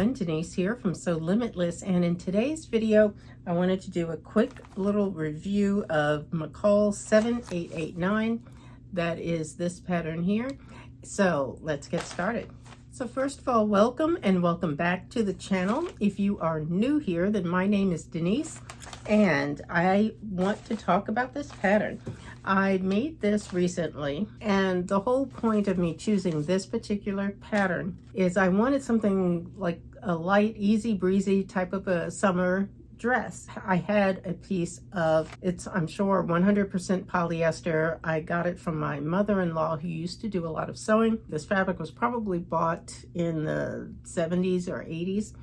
everyone, Denise here from Sewlimitless, and in today's video I wanted to do a quick little review of McCall's 7889. That is this pattern here. So let's get started. So first of all, welcome and welcome back to the channel. If you are new here, then my name is Denise and I want to talk about this pattern. I made this recently, and the whole point of me choosing this particular pattern is I wanted something like a light, easy breezy type of a summer dress. I had a piece of, I'm sure 100% polyester. I got it from my mother-in-law who used to do a lot of sewing. This fabric was probably bought in the 70s or 80s.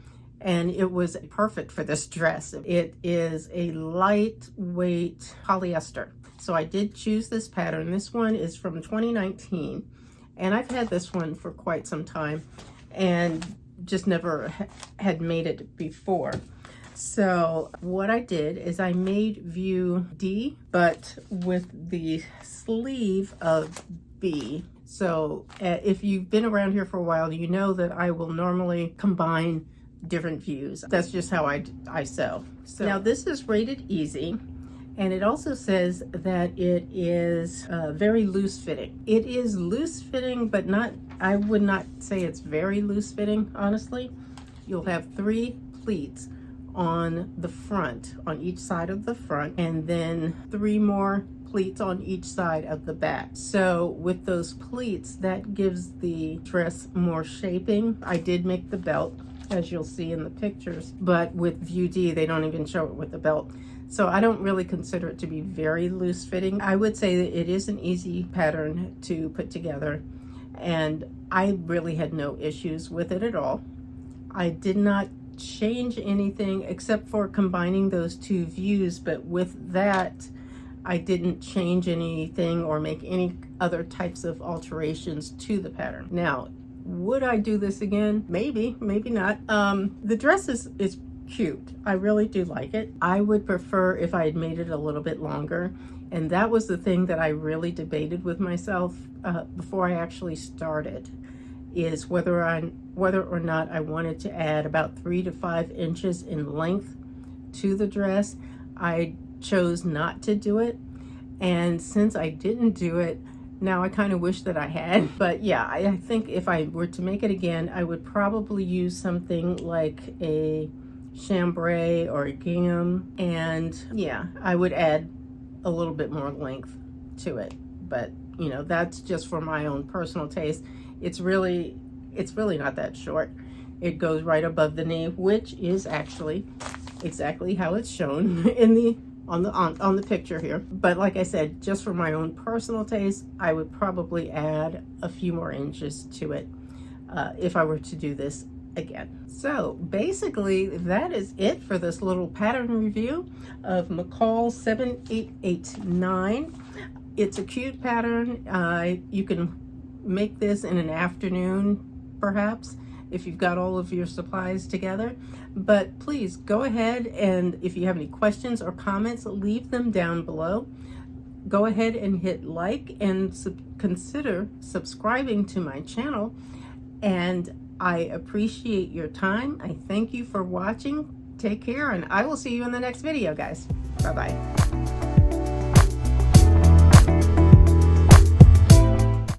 And it was perfect for this dress. It is a lightweight polyester. So I did choose this pattern. This one is from 2019. And I've had this one for quite some time and just never had made it before. So what I did is I made view D, but with the sleeve of B. So if you've been around here for a while, you know that I will normally combine different views. That's just how I sew. So now this is rated easy, and it also says that it is very loose fitting. It is loose fitting, but not, I would not say it's very loose fitting, honestly. You'll have 3 pleats on the front, on each side of the front, and then 3 more pleats on each side of the back. So with those pleats, that gives the dress more shaping. I did make the belt, as you'll see in the pictures, but with view D, they don't even show it with the belt. So I don't really consider it to be very loose fitting. I would say that it is an easy pattern to put together, and I really had no issues with it at all. I did not change anything except for combining those 2 views, but with that, I didn't change anything or make any other types of alterations to the pattern. Now, would I do this again? Maybe, maybe not. The dress is cute. I really do like it. I would prefer if I had made it a little bit longer. And that was the thing that I really debated with myself before I actually started, is whether or not I wanted to add about 3 to 5 inches in length to the dress. I chose not to do it. And since I didn't do it, now I kind of wish that I had. But yeah, I think if I were to make it again, I would probably use something like a chambray or a gingham. And yeah, I would add a little bit more length to it. But you know, that's just for my own personal taste. It's really not that short. It goes right above the knee, which is actually exactly how it's shown in the on the picture here. But like I said, just for my own personal taste, I would probably add a few more inches to it if I were to do this again. So basically that is it for this little pattern review of McCall's 7889. It's a cute pattern. You can make this in an afternoon perhaps if you've got all of your supplies together. But please go ahead, and if you have any questions or comments, leave them down below. Go ahead and hit like and consider subscribing to my channel. And I appreciate your time. I thank you for watching. Take care, and I will see you in the next video, guys. Bye-bye.